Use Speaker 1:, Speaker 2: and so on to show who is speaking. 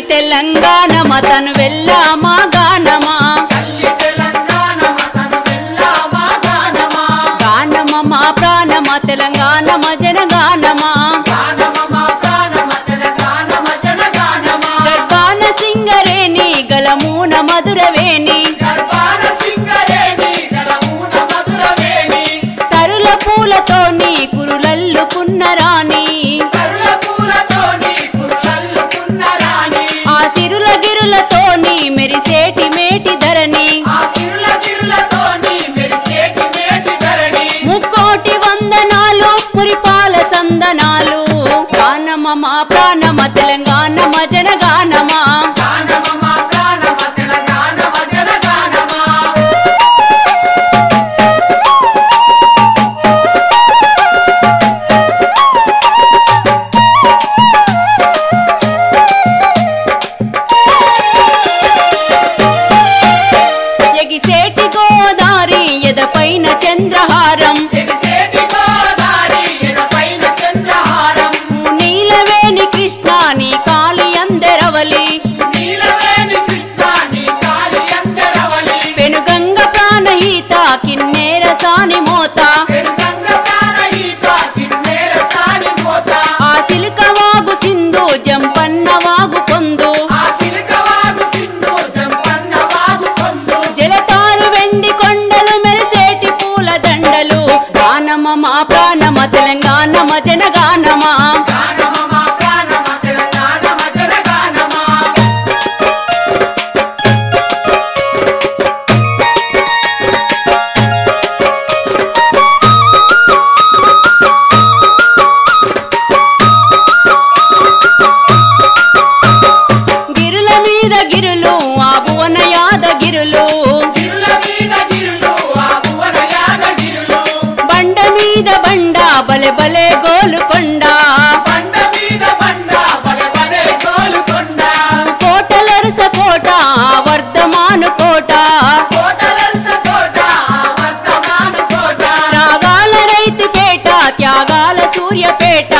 Speaker 1: తెలంగాణ మతను వెళ్ళామా గానమా గానమ మా ప్రాణమ తెలంగాణ జనగానమా గర్భాన సింగరేణి గలమూన మధురవేణి తరుల పూలతోని కురులల్లుకున్న రాణి ఆ సిరుల గిరులతోని మెరిసేటి మేటి ధరణి ముక్కోటి వందనాలు పురిపాల సందనాలు గానమ మా ప్రాణమ తెలంగాణ జనగానమా ఎగిసేటి గోదారి ఎదపైన చంద్రహారం నీలవేణి కృష్ణ నీ కాలి అందరవలి పెనుగంగ ప్రాణహిత కిన్నేర సాని మోత ఆ సిలుక వాగు సింధు జంపన్న వాగు పొందు జలతారు వెండి కొండలు మెరిసేటి పూల దండలు గానమ మా ప్రాణమ తెలంగాణ జనగానమా గిరుల మీద గిరులు ఆ భువన యాదగిరులు బండ మీద బండ బలె బలే గోలుకొండ కోటలరుస కోట వర్ధమాను కోట రాగాల రైతుపేట త్యాగాల సూర్యపేట